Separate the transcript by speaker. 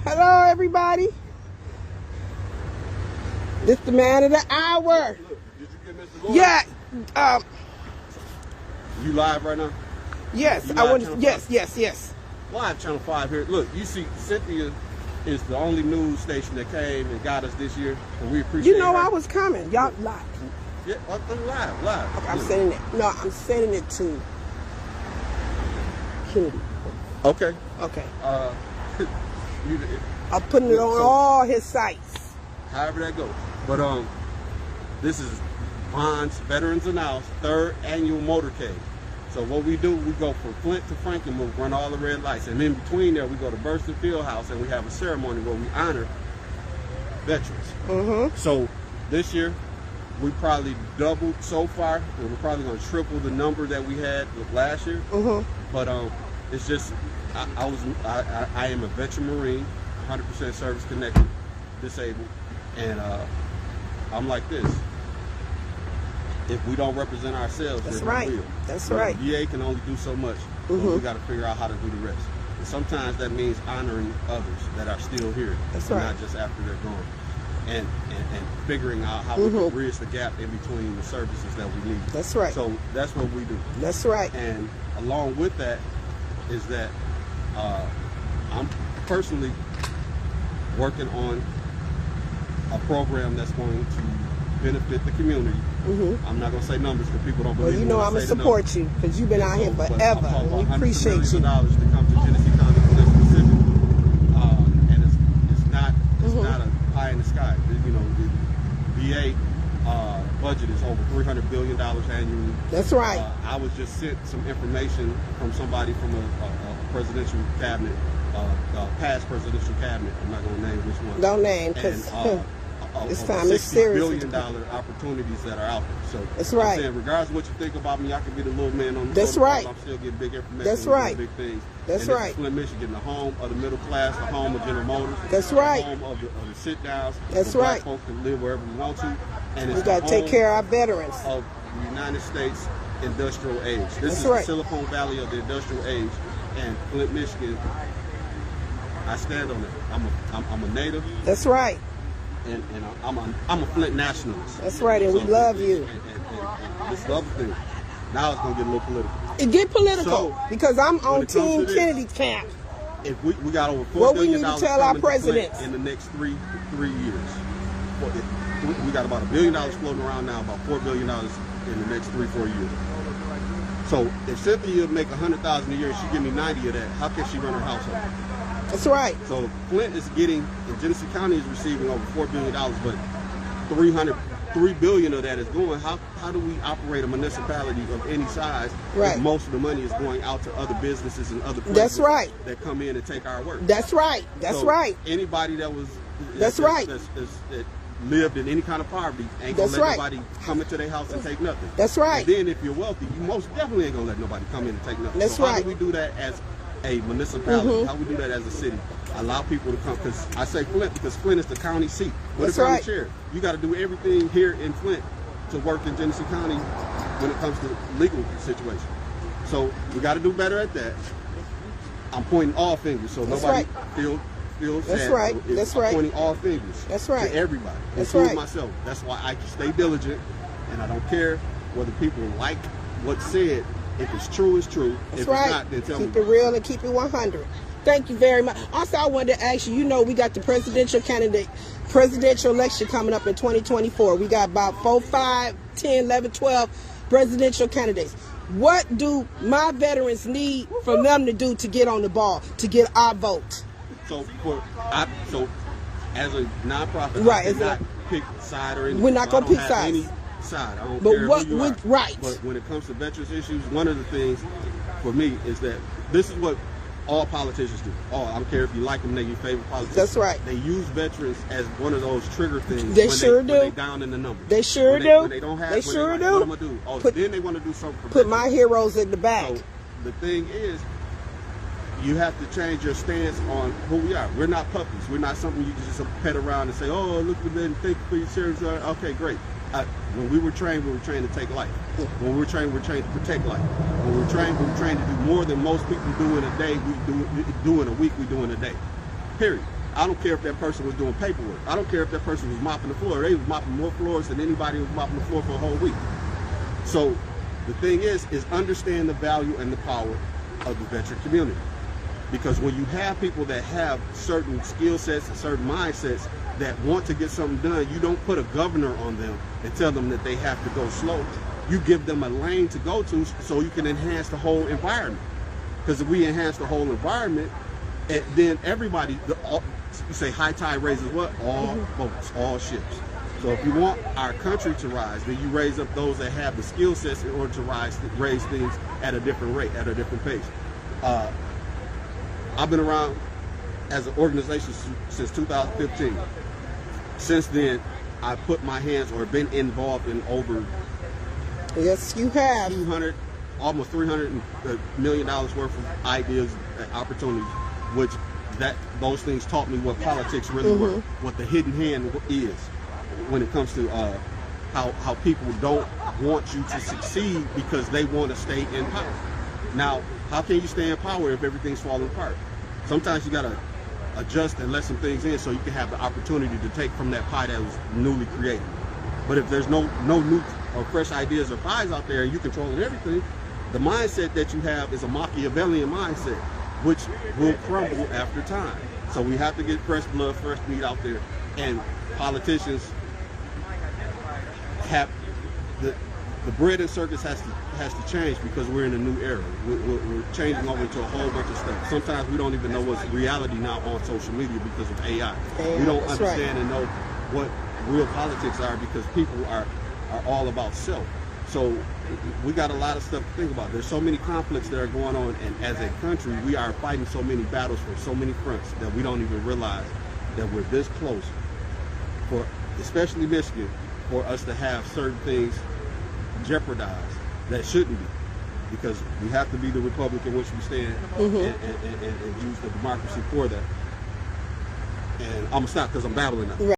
Speaker 1: Hello, everybody. This the man of the hour.
Speaker 2: Look, did you get Mr. Gordon?
Speaker 1: Yeah.
Speaker 2: You live right now?
Speaker 1: Yes. I want. Yes.
Speaker 2: Live Channel 5 here. Look, you see, Cynthia is the only news station that came and got us this year, and we appreciate.
Speaker 1: You know,
Speaker 2: her.
Speaker 1: I was coming. Y'all live.
Speaker 2: Yeah, I'm live.
Speaker 1: Okay, I'm sending it. No, I'm sending it to Kennedy.
Speaker 2: Okay.
Speaker 1: Okay.
Speaker 2: I'm
Speaker 1: putting it on all his sites.
Speaker 2: However that goes. But this is V.O.N's Veterans Announced 3rd Annual Motorcade. So what we do, we go from Flint to Frankenmuth, run all the red lights, and in between there we go to Burston Fieldhouse and we have a ceremony where we honor veterans. So this year we probably doubled so far, and we're probably going to triple the number that we had with last year. But it's just I am a veteran Marine, 100% service connected, disabled, and I'm like this. If we don't represent ourselves,
Speaker 1: that's
Speaker 2: then
Speaker 1: right.
Speaker 2: we will.
Speaker 1: That's right.
Speaker 2: The VA can only do so much. But we got to figure out how to do the rest. And sometimes that means honoring others that are still here,
Speaker 1: that's right.
Speaker 2: Not just after they're gone, and figuring out how we can bridge the gap in between the services that we need.
Speaker 1: That's right.
Speaker 2: So that's what we do.
Speaker 1: That's right.
Speaker 2: And along with that is that I'm personally working on a program that's going to benefit the community. I'm not going to say numbers because people don't believe.
Speaker 1: Well, you know I'm going to support you because you've been out here forever. And we appreciate you.
Speaker 2: $100 million to come to Genesee County for this specific, and it's not a pie in the sky. You know, the VA budget is over $300 billion annually.
Speaker 1: That's right.
Speaker 2: I was just sent some information from somebody from a presidential cabinet, past presidential cabinet. I'm not going to name which one.
Speaker 1: Don't name because this time it's serious.
Speaker 2: $60 billion opportunities that are out there. So
Speaker 1: that's right.
Speaker 2: I'm saying, regardless of what you think about me, I can be the little man on the
Speaker 1: that's right.
Speaker 2: I'm still getting big information.
Speaker 1: That's right.
Speaker 2: Big things.
Speaker 1: That's
Speaker 2: and
Speaker 1: right.
Speaker 2: Flint, Michigan, the home of the middle class, the home of General Motors.
Speaker 1: That's right.
Speaker 2: The home of the sit downs.
Speaker 1: That's
Speaker 2: right.
Speaker 1: Black
Speaker 2: folks can live wherever we want to. And it's
Speaker 1: we got to take care of our veterans.
Speaker 2: Of the United States industrial age. This
Speaker 1: that's
Speaker 2: is
Speaker 1: right.
Speaker 2: the Silicon Valley of the industrial age, and Flint, Michigan. I stand on it. I'm a native.
Speaker 1: That's right.
Speaker 2: And I'm a Flint nationalist.
Speaker 1: That's right, and we love you.
Speaker 2: And this is the other thing. Now it's gonna get a little political.
Speaker 1: It get political
Speaker 2: so,
Speaker 1: because I'm on Team Kennedy camp.
Speaker 2: If we got over $4 billion
Speaker 1: we need to tell our presidents
Speaker 2: in the next three years. We got about $1 billion floating around now, about $4 billion in the next 3-4 years. So if Cynthia make $100,000 a year, she give me 90 of that. How can she run her household?
Speaker 1: That's right.
Speaker 2: So Flint is getting, and Genesee County is receiving over $4 billion, but $3 billion of that is going. How do we operate a municipality of any size if most of the money is going out to other businesses and other places
Speaker 1: that's right.
Speaker 2: that come in and take our work?
Speaker 1: That's right. That's
Speaker 2: so
Speaker 1: right.
Speaker 2: Anybody that was
Speaker 1: that
Speaker 2: lived in any kind of poverty ain't gonna let nobody come into their house and take nothing.
Speaker 1: That's right.
Speaker 2: And then if you're wealthy, you most definitely ain't gonna let nobody come in and take nothing.
Speaker 1: That's
Speaker 2: so
Speaker 1: right.
Speaker 2: How do we do that as a municipality? How we do that as a city? Allow people to come, because I say Flint because Flint is the county seat. We're the county chair. You got to do everything here in Flint to work in Genesee County when it comes to legal situation. So we got to do better at that. I'm pointing all fingers, so nobody feels
Speaker 1: that's
Speaker 2: sad.
Speaker 1: right.
Speaker 2: So
Speaker 1: that's
Speaker 2: I'm
Speaker 1: right.
Speaker 2: pointing all fingers.
Speaker 1: That's right.
Speaker 2: To everybody,
Speaker 1: that's
Speaker 2: including
Speaker 1: right.
Speaker 2: myself. That's why I stay diligent, and I don't care whether people like what's said. If it's true, it's true.
Speaker 1: That's
Speaker 2: if
Speaker 1: right.
Speaker 2: it's not, then tell me.
Speaker 1: Keep it real and keep it 100. Thank you very much. Also, I wanted to ask you, you know, we got the presidential election coming up in 2024. We got about 4, 5, 10, 11, 12 presidential candidates. What do my veterans need for them to do to get on the ball, to get our vote?
Speaker 2: So as a nonprofit,
Speaker 1: right,
Speaker 2: I cannot pick side or anything.
Speaker 1: We're not going to pick sides.
Speaker 2: Any side. I don't care who you are.
Speaker 1: Right.
Speaker 2: But when it comes to veterans issues, one of the things for me is that this is what all politicians do. I don't care if you like them, they're your favorite politicians.
Speaker 1: That's right.
Speaker 2: They use veterans as one of those trigger things.
Speaker 1: They sure do.
Speaker 2: When they down in the numbers.
Speaker 1: They sure do.
Speaker 2: When they don't have.
Speaker 1: They sure do.
Speaker 2: What am I do? Then they want to do something for
Speaker 1: put
Speaker 2: veterans.
Speaker 1: my heroes in the back.
Speaker 2: So the thing is, you have to change your stance on who we are. We're not puppies. We're not something you can just pet around and say, "Oh, look at them, thank you for your service." Okay, great. When we were trained to take life. When we were trained to protect life. When we were trained to do more than most people do in a day. We do in a week. We do in a day. Period. I don't care if that person was doing paperwork. I don't care if that person was mopping the floor. They was mopping more floors than anybody was mopping the floor for a whole week. So the thing is understand the value and the power of the veteran community. Because when you have people that have certain skill sets and certain mindsets that want to get something done, you don't put a governor on them and tell them that they have to go slow. You give them a lane to go to so you can enhance the whole environment. Because if we enhance the whole environment, then everybody, you say high tide raises what? All boats, all ships. So if you want our country to rise, then you raise up those that have the skill sets in order to raise things at a different rate, at a different pace. I've been around as an organization since 2015. Since then, I put my hands or been involved in over
Speaker 1: yes, you have
Speaker 2: almost $300 million worth of ideas and opportunities, which those things taught me what politics really were, what the hidden hand is when it comes to how people don't want you to succeed because they want to stay in power. Now, how can you stay in power if everything's falling apart? Sometimes you got to adjust and let some things in so you can have the opportunity to take from that pie that was newly created. But if there's no new or fresh ideas or pies out there and you controlling everything, the mindset that you have is a Machiavellian mindset, which will crumble after time. So we have to get fresh blood, fresh meat out there, and politicians have the bread and circus has to change because we're in a new era. We're changing over to a whole bunch of stuff. Sometimes we don't even know what's reality now on social media because of AI. We don't understand and know what real politics are because people are all about self. So we got a lot of stuff to think about. There's so many conflicts that are going on, and as a country, we are fighting so many battles from so many fronts that we don't even realize that we're this close, for especially Michigan, for us to have certain things jeopardized that shouldn't be, because we have to be the republic in which we stand and use the democracy for that. And I'm gonna stop because I'm babbling now.